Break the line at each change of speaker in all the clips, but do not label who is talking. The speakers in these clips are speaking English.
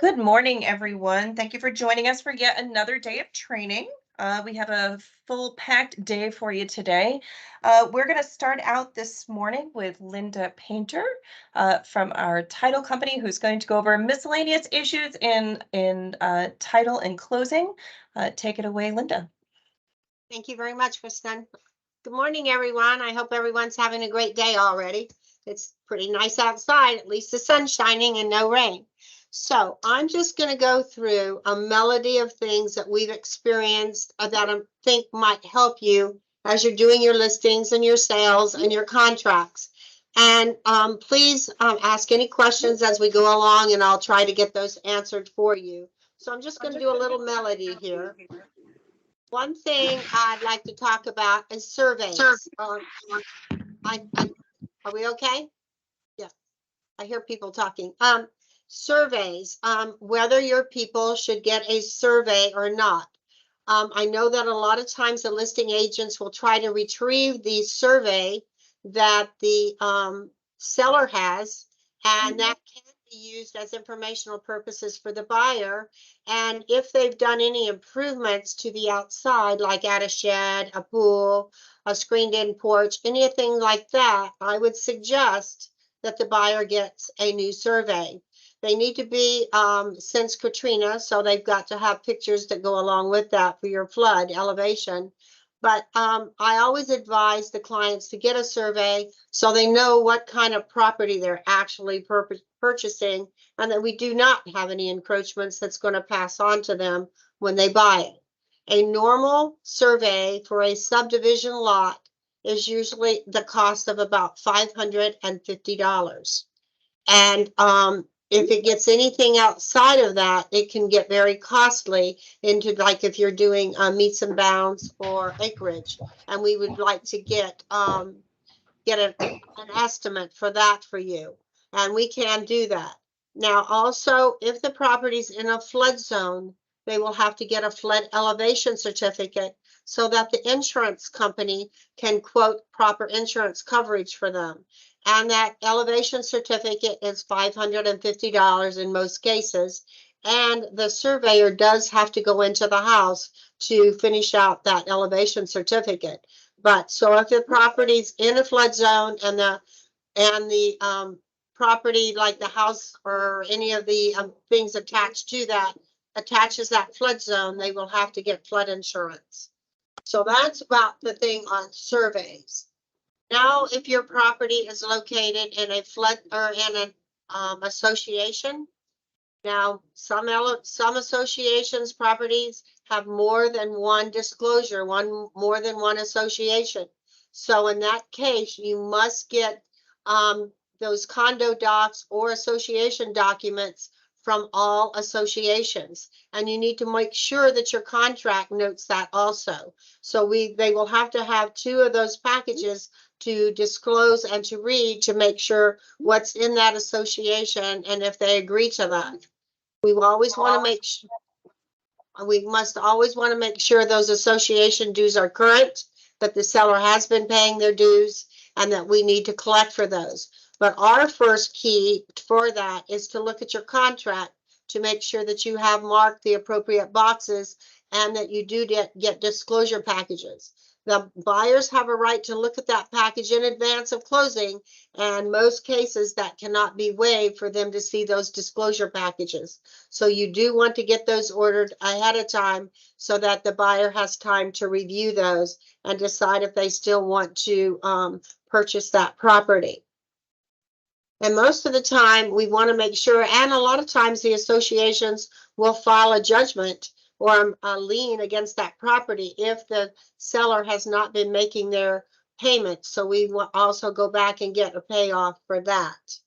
Good morning, everyone. Thank you for joining us for yet another day of training. We have a full packed day for you today. We're going to start out this morning with Linda Painter from our title company, who's going to go over miscellaneous issues in title and closing. Take it away, Linda.
Thank you very much, Kristen. Good morning, everyone. I hope everyone's having a great day already. It's pretty nice outside. At least the sun's shining and no rain. So I'm just going to go through a melody of things that we've experienced that I think might help you as you're doing your listings and your sales and your contracts. And please ask any questions as we go along, and I'll try to get those answered for you. So I'm just going to do a little melody here. One thing I'd like to talk about is surveys. Are we okay? Yeah, I hear people talking. Surveys, whether your people should get a survey or not. I know that a lot of times the listing agents will try to retrieve the survey that the seller has, and that can be used as informational purposes for the buyer. And if they've done any improvements to the outside, like add a shed, a pool, a screened-in porch, anything like that, I would suggest that the buyer gets a new survey. They need to be since Katrina, so they've got to have pictures that go along with that for your flood elevation. But I always advise the clients to get a survey so they know what kind of property they're actually purchasing, and that we do not have any encroachments that's going to pass on to them when they buy it. A normal survey for a subdivision lot is usually the cost of about $550. And if it gets anything outside of that, it can get very costly into, like, if you're doing meets and bounds or acreage. And we would like to get an estimate for that for you. And we can do that. Now, also, if the property's in a flood zone, they will have to get a flood elevation certificate so that the insurance company can quote proper insurance coverage for them. And that elevation certificate is $550 in most cases. And the surveyor does have to go into the house to finish out that elevation certificate. But so if the property's in a flood zone and the property, like the house or any of the things attached to that, attaches that flood zone, they will have to get flood insurance. So that's about the thing on surveys. Now, if your property is located in a flood or in an association, now some associations properties have more than one disclosure, more than one association. So in that case, you must get those condo docs or association documents from all associations, and you need to make sure that your contract notes that also. So they will have to have two of those packages to disclose and to read to make sure what's in that association and if they agree to that. We always want to make sure. We must always want to make sure those association dues are current, that the seller has been paying their dues, and that we need to collect for those. But our first key for that is to look at your contract to make sure that you have marked the appropriate boxes and that you do get disclosure packages. The buyers have a right to look at that package in advance of closing, and most cases that cannot be waived for them to see those disclosure packages. So you do want to get those ordered ahead of time so that the buyer has time to review those and decide if they still want to purchase that property. And most of the time we want to make sure, and a lot of times the associations will file a judgment or a lien against that property if the seller has not been making their payments. So we will also go back and get a payoff for that.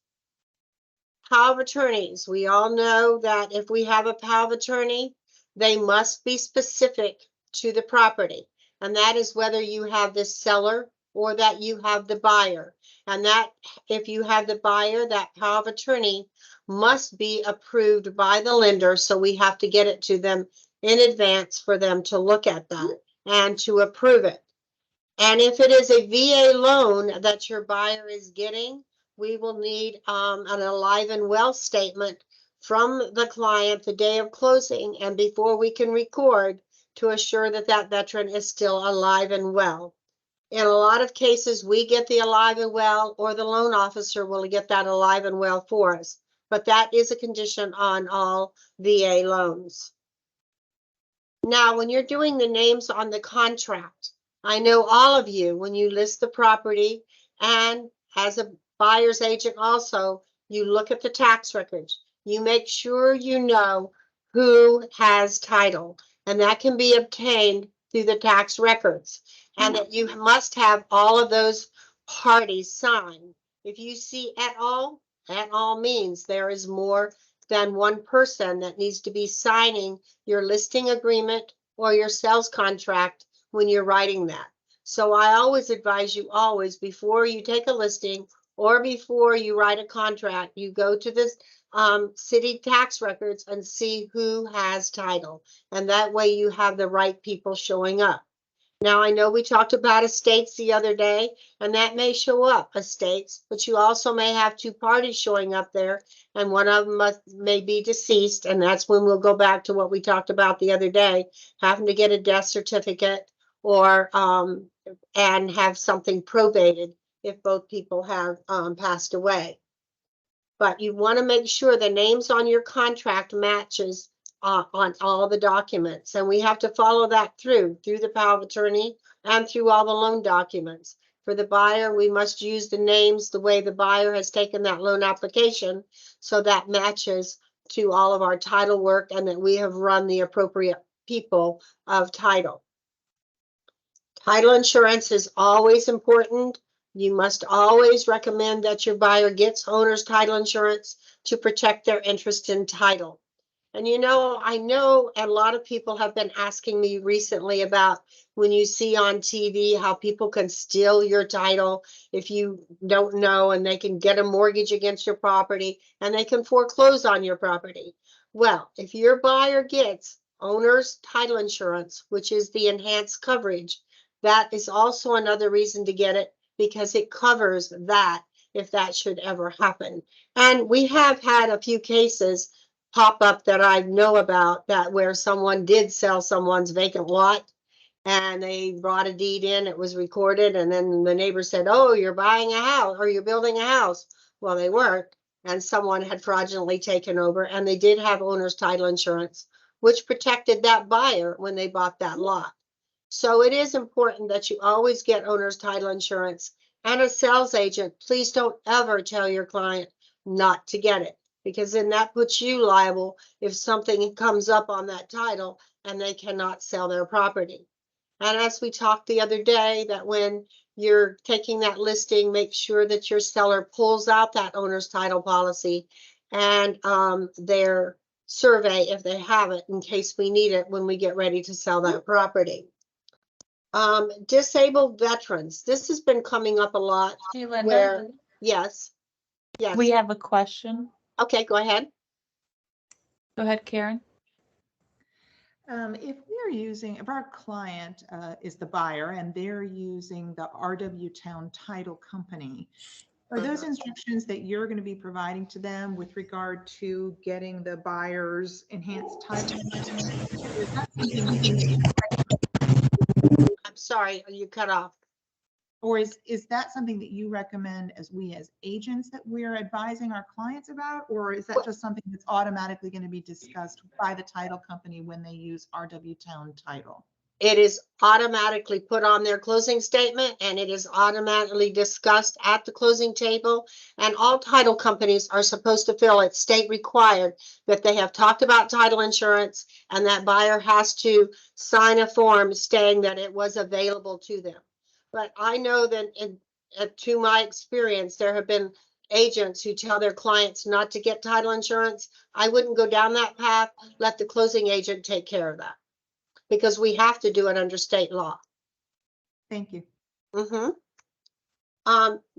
Power of attorneys. We all know that if we have a power of attorney, they must be specific to the property. And that is whether you have the seller or that you have the buyer. And that if you have the buyer, that power of attorney must be approved by the lender. So we have to get it to them in advance for them to look at that and to approve it. And if it is a VA loan that your buyer is getting, we will need an alive and well statement from the client the day of closing and before we can record to assure that that veteran is still alive and well. In a lot of cases, we get the alive and well, or the loan officer will get that alive and well for us. But that is a condition on all VA loans. Now, when you're doing the names on the contract, I know all of you, when you list the property, and as a buyer's agent also, you look at the tax records. You make sure you know who has title, and that can be obtained through the tax records, and that you must have all of those parties sign. If you see at all means there is more than one person that needs to be signing your listing agreement or your sales contract when you're writing that. So I always advise you always, before you take a listing or before you write a contract, you go to this city tax records and see who has title. And that way you have the right people showing up. Now, I know we talked about estates the other day, and that may show up estates, but you also may have two parties showing up there, and one of them may be deceased, and that's when we'll go back to what we talked about the other day, having to get a death certificate or and have something probated if both people have passed away. But you want to make sure the names on your contract matches on all the documents. And we have to follow that through the power of attorney and through all the loan documents. For the buyer, we must use the names the way the buyer has taken that loan application, so that matches to all of our title work and that we have run the appropriate people of title. Title insurance is always important. You must always recommend that your buyer gets owner's title insurance to protect their interest in title. And you know, I know a lot of people have been asking me recently about when you see on TV how people can steal your title if you don't know, and they can get a mortgage against your property and they can foreclose on your property. Well, if your buyer gets owner's title insurance, which is the enhanced coverage, that is also another reason to get it, because it covers that if that should ever happen. And we have had a few cases pop up that I know about, that where someone did sell someone's vacant lot and they brought a deed in, it was recorded, and then the neighbor said, oh, you're buying a house or you're building a house. Well, they weren't, and someone had fraudulently taken over, and they did have owner's title insurance, which protected that buyer when they bought that lot. So it is important that you always get owner's title insurance. And a sales agent, please don't ever tell your client not to get it, because then that puts you liable if something comes up on that title and they cannot sell their property. And as we talked the other day, that when you're taking that listing, make sure that your seller pulls out that owner's title policy and their survey if they have it, in case we need it when we get ready to sell that property. Disabled veterans. This has been coming up a lot.
Hey, Linda.
Where, yes.
We have a question.
Okay, go ahead.
Go ahead, Karen.
If our client is the buyer and they're using the RW Town Title Company, are those instructions that you're going to be providing to them with regard to getting the buyer's enhanced title? Is that something
I'm sorry, you cut off.
Or is that something that you recommend as agents that we're advising our clients about? Or is that just something that's automatically going to be discussed by the title company when they use RW Town Title?
It is automatically put on their closing statement, and it is automatically discussed at the closing table. And all title companies are supposed to feel it's state required that they have talked about title insurance, and that buyer has to sign a form stating that it was available to them. But I know that to my experience, there have been agents who tell their clients not to get title insurance. I wouldn't go down that path. Let the closing agent take care of that, because we have to do it under state law.
Thank you.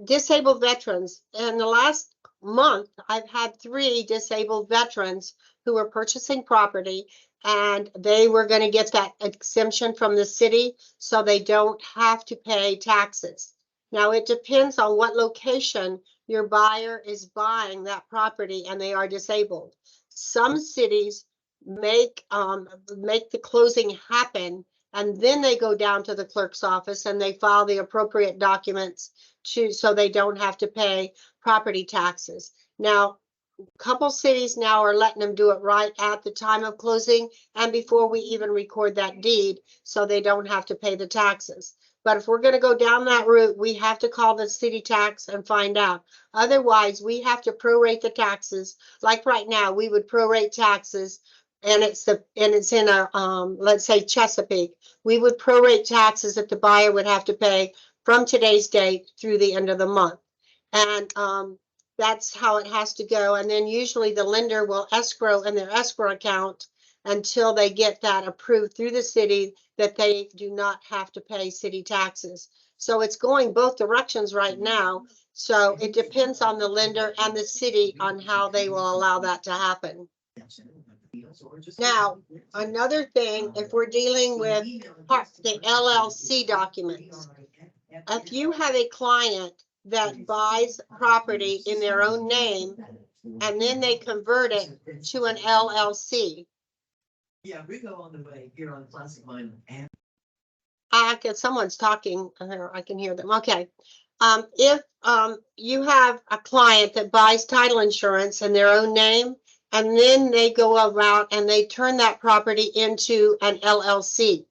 Disabled veterans. In the last month, I've had 3 disabled veterans who were purchasing property, and they were going to get that exemption from the city so they don't have to pay taxes. Now, it depends on what location your buyer is buying that property and they are disabled. Some cities make the closing happen, and then they go down to the clerk's office and they file the appropriate documents so they don't have to pay property taxes. Now, a couple cities now are letting them do it right at the time of closing and before we even record that deed, so they don't have to pay the taxes. But if we're going to go down that route, we have to call the city tax and find out. Otherwise, we have to prorate the taxes. Like right now, we would prorate taxes, and it's in a let's say Chesapeake. We would prorate taxes that the buyer would have to pay from today's date through the end of the month. And that's how it has to go. And then usually the lender will escrow in their escrow account until they get that approved through the city that they do not have to pay city taxes. So it's going both directions right now. So it depends on the lender and the city on how they will allow that to happen. Now, another thing, if we're dealing with the LLC documents, if you have a client that buys property in their own name and then they convert it to an LLC.
Yeah, we go on the way here on Classic Mine.
I guess someone's talking. I can hear them. Okay. If you have a client that buys title insurance in their own name, and then they go around and they turn that property into an LLC,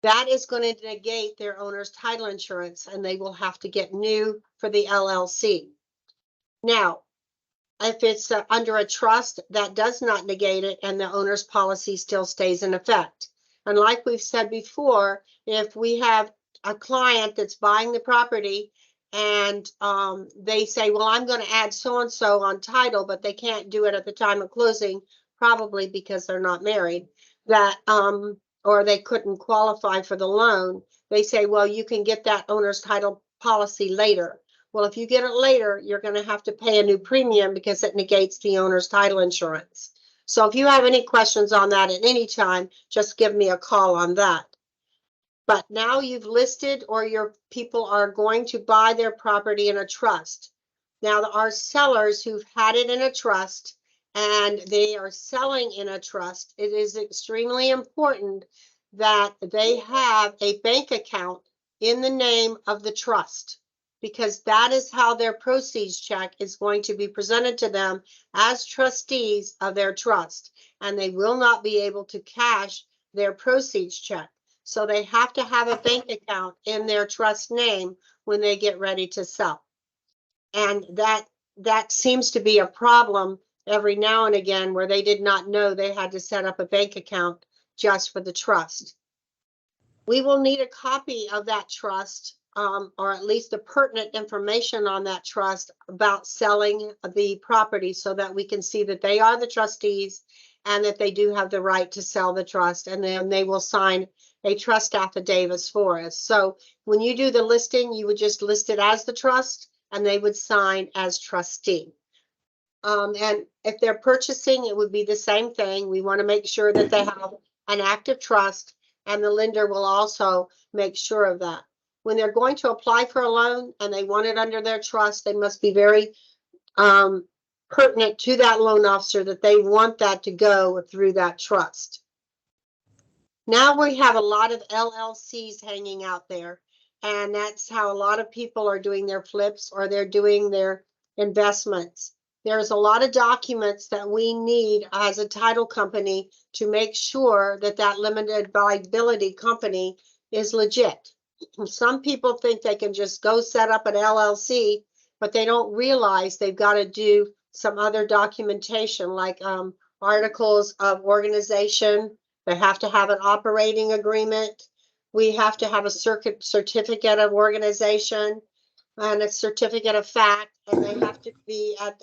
that is going to negate their owner's title insurance, and they will have to get new for the LLC. Now, if it's under a trust, that does not negate it, and the owner's policy still stays in effect. And like we've said before, if we have a client that's buying the property and they say, well, I'm going to add so-and-so on title, but they can't do it at the time of closing, probably because they're not married, that or they couldn't qualify for the loan, they say, well, you can get that owner's title policy later. Well, if you get it later, you're going to have to pay a new premium because it negates the owner's title insurance. So if you have any questions on that at any time, just give me a call on that. But now you've listed, or your people are going to buy their property in a trust. Now there are sellers who've had it in a trust and they are selling in a trust. It is extremely important that they have a bank account in the name of the trust, because that is how their proceeds check is going to be presented to them as trustees of their trust, and they will not be able to cash their proceeds check. So they have to have a bank account in their trust name when they get ready to sell. And that seems to be a problem every now and again, where they did not know they had to set up a bank account just for the trust. We will need a copy of that trust, or at least the pertinent information on that trust about selling the property, so that we can see that they are the trustees and that they do have the right to sell the trust, and then they will sign a trust affidavit for us. So when you do the listing, you would just list it as the trust and they would sign as trustee. And if they're purchasing, it would be the same thing. We want to make sure that they have an active trust, and the lender will also make sure of that. When they're going to apply for a loan and they want it under their trust, they must be very pertinent to that loan officer that they want that to go through that trust. Now we have a lot of LLCs hanging out there, and that's how a lot of people are doing their flips or they're doing their investments. There's a lot of documents that we need as a title company to make sure that that limited liability company is legit. Some people think they can just go set up an LLC, but they don't realize they've got to do some other documentation, like articles of organization. They have to have an operating agreement. We have to have a certificate of organization and a certificate of fact, and they have to be at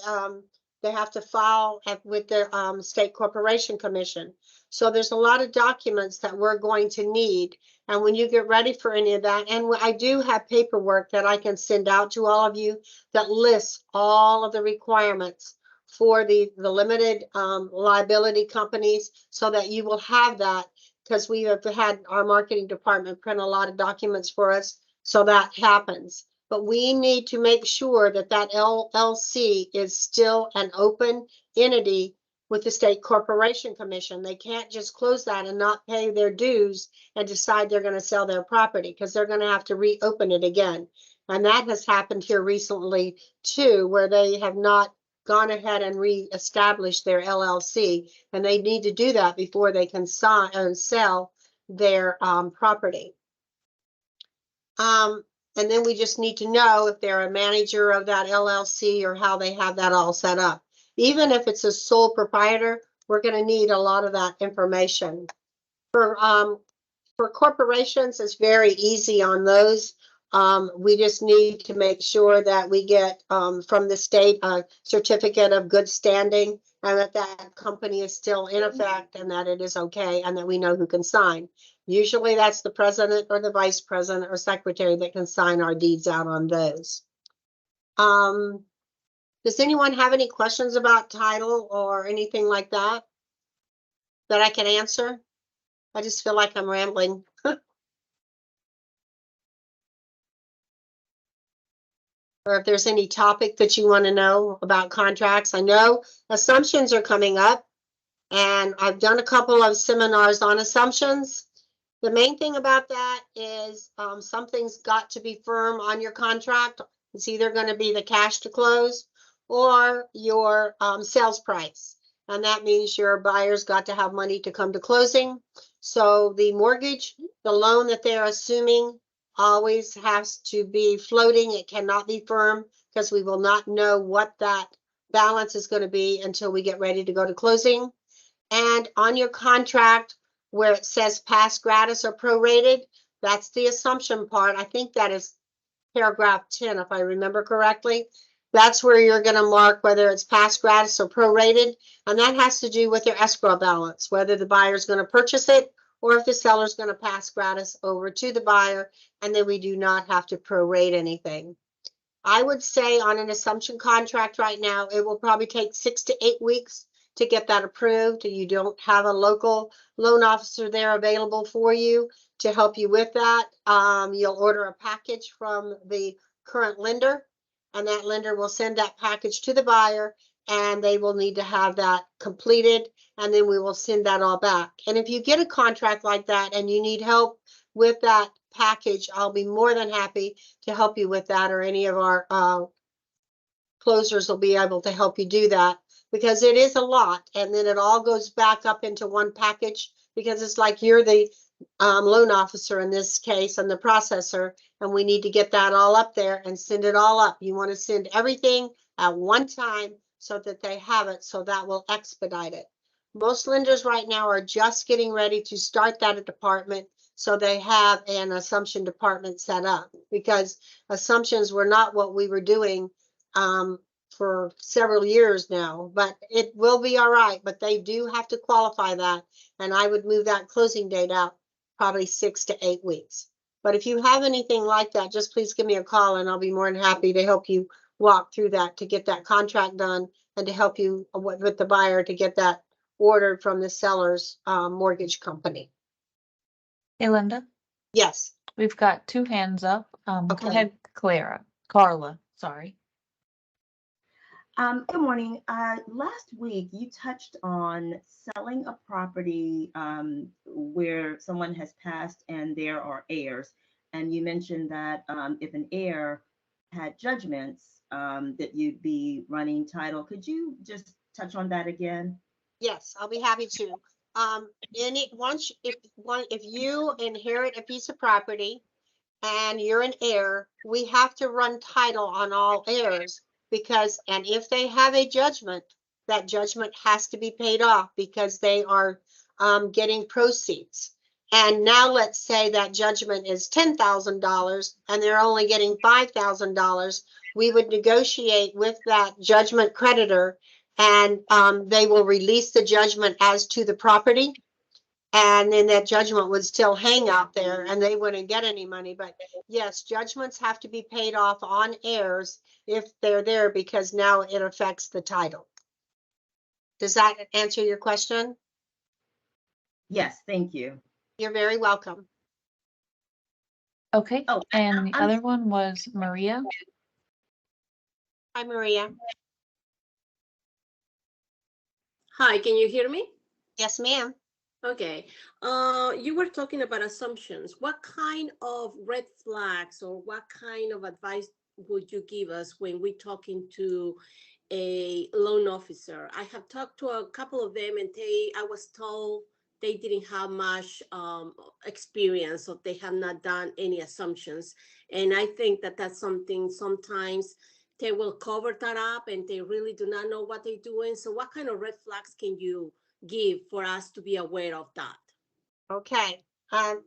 they have to file with the State Corporation Commission. So there's a lot of documents that we're going to need. And when you get ready for any of that, and I do have paperwork that I can send out to all of you that lists all of the requirements for the limited liability companies, so that you will have that, because we have had our marketing department print a lot of documents for us, so that happens. But we need to make sure that that LLC is still an open entity with the State Corporation Commission. They can't just close that and not pay their dues and decide they're going to sell their property, because they're going to have to reopen it again. And that has happened here recently too, where they have not gone ahead and reestablished their LLC, and they need to do that before they can sign and sell their property. And then we just need to know if they're a manager of that LLC or how they have that all set up. Even if it's a sole proprietor, we're going to need a lot of that information. For corporations, it's very easy on those. We just need to make sure that we get from the state a certificate of good standing, and that that company is still in effect, and that it is okay, and that we know who can sign. Usually that's the president or the vice president or secretary that can sign our deeds out on those. Does anyone have any questions about title or anything like that that I can answer? I just feel like I'm rambling. Or if there's any topic that you want to know about contracts. I know assumptions are coming up, and I've done a couple of seminars on assumptions. The main thing about that is something's got to be firm on your contract. It's either going to be the cash to close or your sales price. And that means your buyer's got to have money to come to closing. So the mortgage, the loan that they're assuming, always has to be floating. It cannot be firm, because we will not know what that balance is going to be until we get ready to go to closing. And on your contract, where it says pass gratis or prorated, that's the assumption part. I think that is paragraph 10, if I remember correctly. That's where you're going to mark whether it's pass gratis or prorated. And that has to do with your escrow balance, whether the buyer is going to purchase it or if the seller is going to pass gratis over to the buyer, and then we do not have to prorate anything. I would say on an assumption contract right now, it will probably take 6 to 8 weeks to get that approved. You don't have a local loan officer there available for you to help you with that. You'll order a package from the current lender, and that lender will send that package to the buyer, and they will need to have that completed, and then we will send that all back. And if you get a contract like that and you need help with that package, I'll be more than happy to help you with that, or any of our closers will be able to help you do that, because it is a lot, and then it all goes back up into one package, because it's like you're the loan officer in this case and the processor, and we need to get that all up there and send it all up. You want to send everything at one time so that they have it, so that will expedite it. Most lenders right now are just getting ready to start that department, so they have an assumption department set up, because assumptions were not what we were doing for several years now. But it will be all right, but they do have to qualify that, and I would move that closing date out probably 6 to 8 weeks. But if you have anything like that, just please give me a call, and I'll be more than happy to help you walk through that, to get that contract done, and to help you with the buyer to get that ordered from the seller's mortgage company.
Hey, Linda,
Yes.
we've got 2 hands up. Go
Okay.
ahead, Carla, sorry.
Good morning. Last week you touched on selling a property where someone has passed and there are heirs. And you mentioned that if an heir had judgments, that you'd be running title. Could you just touch on that again?
Yes, I'll be happy to. If you inherit a piece of property and you're an heir, we have to run title on all heirs, because, and if they have a judgment, that judgment has to be paid off, because they are getting proceeds. And now let's say that judgment is $10,000 and they're only getting $5,000. We would negotiate with that judgment creditor, and they will release the judgment as to the property. And then that judgment would still hang out there and they wouldn't get any money. But yes, judgments have to be paid off on heirs if they're there, because now it affects the title. Does that answer your question?
Yes, thank you.
You're very welcome.
Okay,
Oh,
and the
I'm-
other one was Maria.
Hi, Maria.
Hi, can you hear me?
Yes, ma'am.
Okay. You were talking about assumptions. What kind of red flags or what kind of advice would you give us when we're talking to a loan officer? I have talked to a couple of them, and I was told they didn't have much experience, or they have not done any assumptions. And I think that that's something sometimes they will cover that up and they really do not know what they're doing. So what kind of red flags can you give for us to be aware of that?
Okay.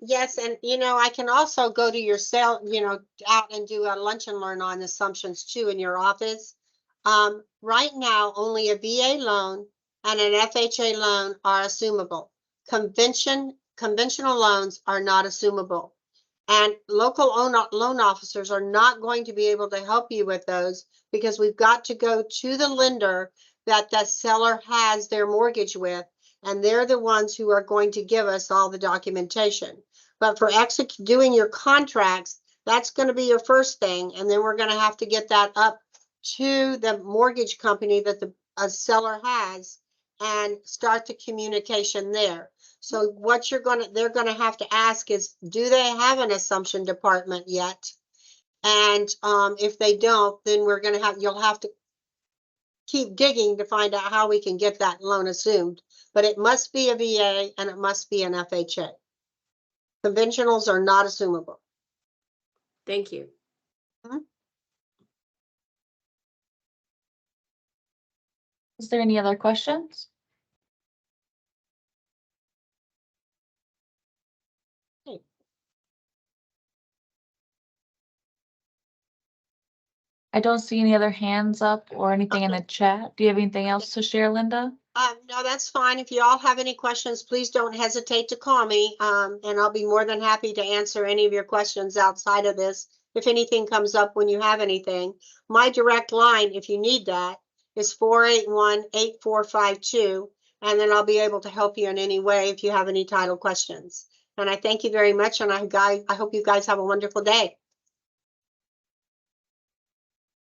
Yes, and I can also go to your cell, out and do a lunch and learn on assumptions too in your office. Right now, only a VA loan and an FHA loan are assumable. Conventional loans are not assumable. And local loan officers are not going to be able to help you with those because we've got to go to the lender that seller has their mortgage with, and they're the ones who are going to give us all the documentation. But for doing your contracts, that's going to be your first thing, and then we're going to have to get that up to the mortgage company that the seller has and start the communication there. So what they're gonna have to ask is, do they have an assumption department yet? And if they don't, then you'll have to keep digging to find out how we can get that loan assumed. But it must be a VA and it must be an FHA. Conventionals are not assumable.
Thank you.
Is there any other questions? I don't see any other hands up or anything in the chat. Do you have anything else to share, Linda?
No, that's fine. If you all have any questions, please don't hesitate to call me. And I'll be more than happy to answer any of your questions outside of this. If anything comes up when you have anything, my direct line, if you need that, is 481-8452. And then I'll be able to help you in any way if you have any title questions. And I thank you very much. And I hope you guys have a wonderful day.